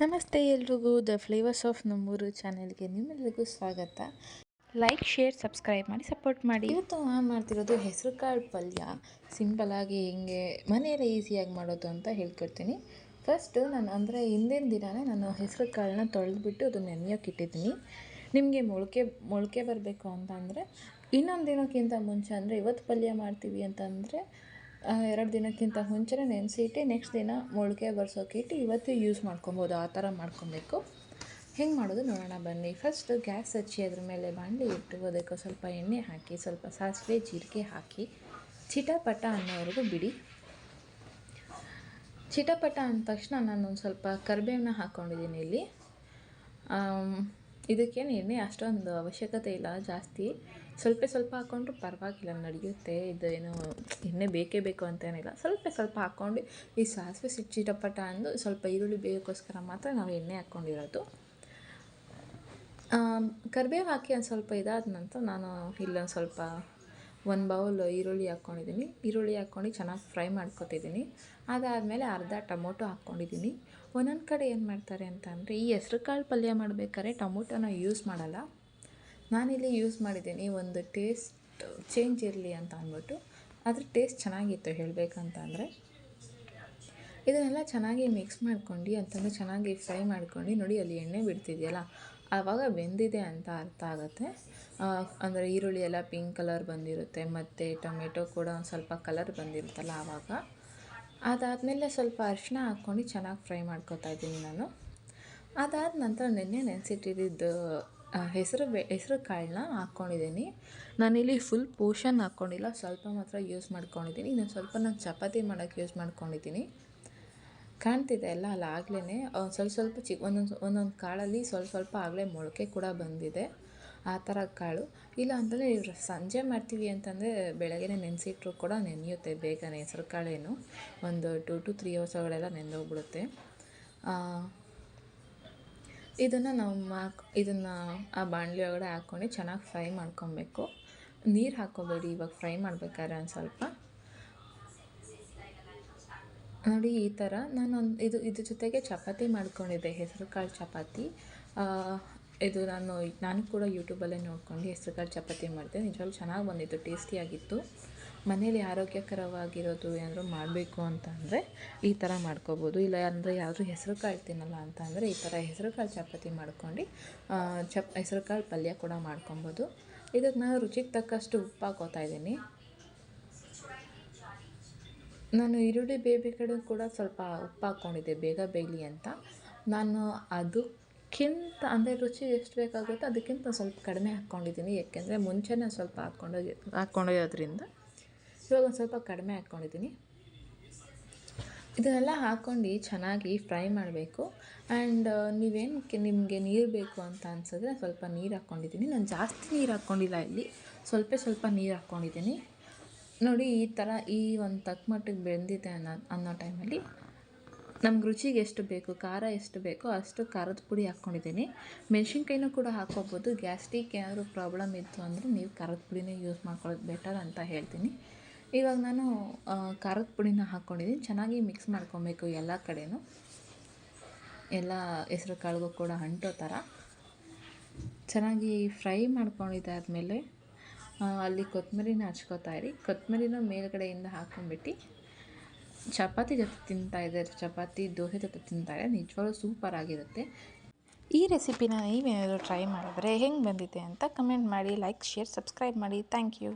ನಮಸ್ತೆ ಎಲ್ರಿಗೂ the flavours of ನಮ್ಮೂರು ಚಾನೆಲ್ಗೆ ನಿಮ್ಮೆಲ್ಲರಿಗೂ ಸ್ವಾಗತ. ಲೈಕ್, ಶೇರ್, ಸಬ್ಸ್ಕ್ರೈಬ್ ಮಾಡಿ ಸಪೋರ್ಟ್ ಮಾಡಿ. ಇವತ್ತು ನಾನು ಮಾಡ್ತಿರೋದು ಹೆಸರು ಕಾಳು ಪಲ್ಯ. ಸಿಂಪಲಾಗಿ ಹೆಂಗೆ ಮನೆಯಲ್ಲೇ ಈಸಿಯಾಗಿ ಮಾಡೋದು ಅಂತ ಹೇಳ್ಕೊಡ್ತೀನಿ. ಫಸ್ಟು ನಾನು ಹಿಂದಿನ ದಿನವೇ ನಾನು ಹೆಸರು ಕಾಳನ್ನ ತೊಳೆದ್ಬಿಟ್ಟು ಅದನ್ನು ನೆನೆಯೋಕೆ ಇಟ್ಟಿದ್ದೀನಿ. ನಿಮಗೆ ಮೊಳಕೆ ಬರಬೇಕು ಅಂತಂದರೆ ಇನ್ನೊಂದು ದಿನಕ್ಕಿಂತ ಮುಂಚೆ, ಅಂದರೆ ಇವತ್ತು ಪಲ್ಯ ಮಾಡ್ತೀವಿ ಅಂತಂದರೆ 2 ದಿನಕ್ಕಿಂತ ಮುಂಚೆನೇ ನೆನೆಸಿಟ್ಟು ನೆಕ್ಸ್ಟ್ ದಿನ ಮೊಳಕೆ ಬರ್ಸೋಕೆ ಇಟ್ಟು ಇವತ್ತು ಯೂಸ್ ಮಾಡ್ಕೊಬೋದು. ಆ ಥರ ಮಾಡ್ಕೊಬೇಕು. ಹೆಂಗೆ ಮಾಡೋದು ನೋಡೋಣ ಬನ್ನಿ. ಫಸ್ಟು ಗ್ಯಾಸ್ ಹಚ್ಚಿ ಅದ್ರ ಮೇಲೆ ಬಾಣಲಿ ಇಟ್ಟು ಅದಕ್ಕೆ ಸ್ವಲ್ಪ ಎಣ್ಣೆ ಹಾಕಿ, ಸ್ವಲ್ಪ ಸಾಸಿವೆ ಜೀರಿಗೆ ಹಾಕಿ ಚಿಟಪಟ ಅನ್ನೋವರೆಗೂ ಬಿಡಿ. ಚಿಟಪಟ ಅಂದ ತಕ್ಷಣ ನಾನು ಒಂದು ಸ್ವಲ್ಪ ಕರಿಬೇವನ್ನ ಹಾಕ್ಕೊಂಡಿದ್ದೀನಿ ಇಲ್ಲಿ. ಇದಕ್ಕೇನು ಎಣ್ಣೆ ಅಷ್ಟೊಂದು ಅವಶ್ಯಕತೆ ಇಲ್ಲ, ಜಾಸ್ತಿ ಸ್ವಲ್ಪ ಹಾಕ್ಕೊಂಡ್ರು ಪರವಾಗಿಲ್ಲ, ನಡೆಯುತ್ತೆ. ಇದು ಏನು ಎಣ್ಣೆ ಬೇಕೇ ಬೇಕು ಅಂತೇನಿಲ್ಲ. ಸ್ವಲ್ಪ ಹಾಕ್ಕೊಂಡು ಈ ಸಾಸಿವೆ ಚಿಟಪಟ ಅಂದು ಸ್ವಲ್ಪ ಈರುಳ್ಳಿ ಬೇಯೋಕ್ಕೋಸ್ಕರ ಮಾತ್ರ ನಾವು ಎಣ್ಣೆ ಹಾಕ್ಕೊಂಡಿರೋದು. ಕರಿಬೇವು ಹಾಕಿ ಒಂದು ಸ್ವಲ್ಪ ಇದಾದ ನಂತರ ನಾನು ಇಲ್ಲೊಂದು ಸ್ವಲ್ಪ 1 ಬೌಲ್ ಈರುಳ್ಳಿ ಹಾಕ್ಕೊಂಡಿದ್ದೀನಿ. ಈರುಳ್ಳಿ ಹಾಕ್ಕೊಂಡು ಚೆನ್ನಾಗಿ ಫ್ರೈ ಮಾಡ್ಕೊತಿದ್ದೀನಿ. ಅದಾದಮೇಲೆ ಅರ್ಧ ಟೊಮೊಟೊ ಹಾಕ್ಕೊಂಡಿದ್ದೀನಿ. ಒಂದೊಂದು ಕಡೆ ಏನು ಮಾಡ್ತಾರೆ ಅಂತ ಅಂದರೆ ಈ ಹೆಸ್ರು ಕಾಳು ಪಲ್ಯ ಮಾಡಬೇಕಾದ್ರೆ ಟೊಮೊಟೊನ ಯೂಸ್ ಮಾಡಲ್ಲ. ನಾನಿಲ್ಲಿ ಯೂಸ್ ಮಾಡಿದ್ದೀನಿ, ಒಂದು ಟೇಸ್ಟ್ ಚೇಂಜ್ ಇರಲಿ ಅಂತ ಅಂದ್ಬಿಟ್ಟು. ಅದ್ರ ಟೇಸ್ಟ್ ಚೆನ್ನಾಗಿತ್ತು ಹೇಳಬೇಕಂತ ಅಂದರೆ. ಇದನ್ನೆಲ್ಲ ಚೆನ್ನಾಗಿ ಮಿಕ್ಸ್ ಮಾಡ್ಕೊಂಡು ಅಂತಂದರೆ ಚೆನ್ನಾಗಿ ಫ್ರೈ ಮಾಡ್ಕೊಂಡು ನೋಡಿ, ಅಲ್ಲಿ ಎಣ್ಣೆ ಬಿಡ್ತಿದೆಯಲ್ಲ, ಆವಾಗ ಬೆಂದಿದೆ ಅಂತ ಅರ್ಥ ಆಗುತ್ತೆ. ಅಂದರೆ ಈರುಳ್ಳಿ ಎಲ್ಲ ಪಿಂಕ್ ಕಲರ್ ಬಂದಿರುತ್ತೆ ಮತ್ತು ಟೊಮೆಟೊ ಕೂಡ ಒಂದು ಸ್ವಲ್ಪ ಕಲರ್ ಬಂದಿರುತ್ತಲ್ಲ ಆವಾಗ. ಅದಾದಮೇಲೆ ಸ್ವಲ್ಪ ಅರಿಶಿನ ಹಾಕ್ಕೊಂಡು ಚೆನ್ನಾಗಿ ಫ್ರೈ ಮಾಡ್ಕೊತಾ ಇದ್ದೀನಿ ನಾನು. ಅದಾದ ನಂತರ ನೆನೆಸಿಟ್ಟಿದ್ದು ಹೆಸರು ಕಾಳನ್ನ ಹಾಕ್ಕೊಂಡಿದ್ದೀನಿ. ನಾನಿಲ್ಲಿ ಫುಲ್ ಪೋರ್ಷನ್ ಹಾಕ್ಕೊಂಡಿಲ್ಲ, ಸ್ವಲ್ಪ ಮಾತ್ರ ಯೂಸ್ ಮಾಡ್ಕೊಂಡಿದ್ದೀನಿ. ಇನ್ನೊಂದು ಸ್ವಲ್ಪ ನಾನು ಚಪಾತಿ ಮಾಡೋಕ್ಕೆ ಯೂಸ್ ಮಾಡ್ಕೊಂಡಿದ್ದೀನಿ. ಕಾಣ್ತಿದೆ ಎಲ್ಲ ಅಲ್ಲ, ಆಗ್ಲೇ ಸ್ವಲ್ಪ ಒಂದೊಂದು ಕಾಳಲ್ಲಿ ಸ್ವಲ್ಪ ಆಗಲೇ ಮೊಳಕೆ ಕೂಡ ಬಂದಿದೆ. ಆ ಥರ ಕಾಳು. ಇಲ್ಲ ಅಂತಂದರೆ ಸಂಜೆ ಮಾಡ್ತೀವಿ ಅಂತಂದರೆ ಬೆಳಗ್ಗೆನೇ ನೆನೆಸಿಟ್ರು ಕೂಡ ನೆನೆಯುತ್ತೆ ಬೇಗನೆ. ಹೆಸರು ಕಾಳೇನು ಒಂದು 2 to 3 hours ಒಳಗೆಲ್ಲ ನೆಂದೋಗ್ಬಿಡುತ್ತೆ. ಇದನ್ನು ಆ ಬಾಣಲಿ ಒಳಗಡೆ ಹಾಕ್ಕೊಂಡು ಚೆನ್ನಾಗಿ ಫ್ರೈ ಮಾಡ್ಕೊಬೇಕು. ನೀರು ಹಾಕ್ಕೋಬೇಡಿ ಇವಾಗ ಫ್ರೈ ಮಾಡ್ಬೇಕಾದ್ರೆ. ಒಂದು ಸ್ವಲ್ಪ ನೋಡಿ ಈ ಥರ ಇದ್ರ ಜೊತೆಗೆ ಚಪಾತಿ ಮಾಡ್ಕೊಂಡಿದ್ದೆ, ಹೆಸರು ಕಾಳು ಚಪಾತಿ. ಇದು ನಾನು ಕೂಡ ಯೂಟ್ಯೂಬಲ್ಲೇ ನೋಡ್ಕೊಂಡು ಹೆಸರು ಕಾಳು ಚಪಾತಿ ಮಾಡಿದೆ. ನಿಜವಾಗ್ಲೂ ಚೆನ್ನಾಗಿ ಬಂದಿತ್ತು, ಟೇಸ್ಟಿಯಾಗಿತ್ತು. ಮನೇಲಿ ಆರೋಗ್ಯಕರವಾಗಿರೋದು ಏನಾದರೂ ಮಾಡಬೇಕು ಅಂತ ಅಂದರೆ ಈ ಥರ ಮಾಡ್ಕೋಬೋದು. ಇಲ್ಲ ಅಂದರೆ ಯಾರು ಹೆಸರು ಕಾಳು ತಿನ್ನಲ್ಲ ಅಂತ ಅಂದರೆ ಈ ಥರ ಹೆಸರು ಕಾಳು ಚಪಾತಿ ಮಾಡ್ಕೊಂಡು ಹೆಸರು ಕಾಳು ಪಲ್ಯ ಕೂಡ ಮಾಡ್ಕೊಬೋದು. ಇದಕ್ಕೆ ನಾನು ರುಚಿಗೆ ತಕ್ಕಷ್ಟು ಉಪ್ಪು ಹಾಕ್ಕೋತಾ ಇದ್ದೀನಿ. ನಾನು ಈರುಳ್ಳಿ ಬೇಯಬೇಕಾದ್ರೂ ಕೂಡ ಸ್ವಲ್ಪ ಉಪ್ಪು ಹಾಕ್ಕೊಂಡಿದ್ದೆ ಬೇಗ ಬೇಯಲಿ ಅಂತ. ನಾನು ಅದಕ್ಕಿಂತ ಅಂದರೆ ರುಚಿ ಎಷ್ಟು ಬೇಕಾಗುತ್ತೋ ಅದಕ್ಕಿಂತ ಸ್ವಲ್ಪ ಕಡಿಮೆ ಹಾಕ್ಕೊಂಡಿದ್ದೀನಿ. ಏಕೆಂದರೆ ಮುಂಚೆನೇ ಸ್ವಲ್ಪ ಹಾಕ್ಕೊಂಡಿರೋದ್ರಿಂದ ಇವಾಗ ಒಂದು ಸ್ವಲ್ಪ ಕಡಿಮೆ ಹಾಕ್ಕೊಂಡಿದ್ದೀನಿ. ಇದನ್ನೆಲ್ಲ ಹಾಕ್ಕೊಂಡು ಚೆನ್ನಾಗಿ ಫ್ರೈ ಮಾಡಬೇಕು. ಆ್ಯಂಡ್ ನಿಮಗೆ ನೀರು ಬೇಕು ಅಂತ ಅನ್ಸಿದ್ರೆ ಸ್ವಲ್ಪ ನೀರು ಹಾಕ್ಕೊಂಡಿದ್ದೀನಿ. ನಾನು ಜಾಸ್ತಿ ನೀರು ಹಾಕ್ಕೊಂಡಿಲ್ಲ, ಇಲ್ಲಿ ಸ್ವಲ್ಪ ನೀರು ಹಾಕ್ಕೊಂಡಿದ್ದೀನಿ. ನೋಡಿ ಈ ಥರ ಒಂದು ತಕ್ಕ ಮಟ್ಟಿಗೆ ಬೆಂದಿದೆ ಅನ್ನೋ ಟೈಮಲ್ಲಿ ನಮ್ಗೆ ರುಚಿಗೆ ಎಷ್ಟು ಬೇಕು, ಖಾರ ಎಷ್ಟು ಬೇಕೋ ಅಷ್ಟು ಖಾರದ ಪುಡಿ ಹಾಕ್ಕೊಂಡಿದ್ದೀನಿ. ಮೆಣಸಿನ್ಕಾಯಿನೂ ಕೂಡ ಹಾಕ್ಕೋಬೋದು. ಗ್ಯಾಸ್ಟ್ರಿಕ್ ಏನಾದರೂ ಪ್ರಾಬ್ಲಮ್ ಇತ್ತು ಅಂದರೆ ನೀವು ಖಾರದ ಪುಡಿನೇ ಯೂಸ್ ಮಾಡ್ಕೊಳ್ಳೋದು ಬೆಟರ್ ಅಂತ ಹೇಳ್ತೀನಿ. ಇವಾಗ ನಾನು ಖಾರದ ಪುಡಿನ ಹಾಕ್ಕೊಂಡಿದ್ದೀನಿ. ಚೆನ್ನಾಗಿ ಮಿಕ್ಸ್ ಮಾಡ್ಕೊಬೇಕು ಎಲ್ಲ ಕಡೆನೂ, ಎಲ್ಲ ಹೆಸರು ಕಾಳಿಗೂ ಕೂಡ ಅಂಟೋ ಥರ ಚೆನ್ನಾಗಿ ಫ್ರೈ ಮಾಡ್ಕೊಂಡಿದ್ದಾದಮೇಲೆ ಅಲ್ಲಿ ಕೊತ್ತಂಬರಿನ ಹಚ್ಕೋತಾ ಇರಿ. ಕೊತ್ತಂಬರಿನ ಮೇಲ್ಗಡೆಯಿಂದ ಹಾಕ್ಕೊಂಬಿಟ್ಟು ಚಪಾತಿ ಜೊತೆ ತಿಂತಾಯಿದ್ದಾರೆ, ಚಪಾತಿ ದೋಸೆ ಜೊತೆ ತಿಂತಾರೆ. ನಿಜವಾಗ್ಲೂ ಸೂಪರ್ ಆಗಿರುತ್ತೆ. ಈ ರೆಸಿಪಿನ ನೀವೇನಾದರೂ ಟ್ರೈ ಮಾಡಿದ್ರೆ ಹೆಂಗೆ ಬಂದಿದೆ ಅಂತ ಕಮೆಂಟ್ ಮಾಡಿ, ಲೈಕ್, ಶೇರ್, ಸಬ್ಸ್ಕ್ರೈಬ್ ಮಾಡಿ. Thank you.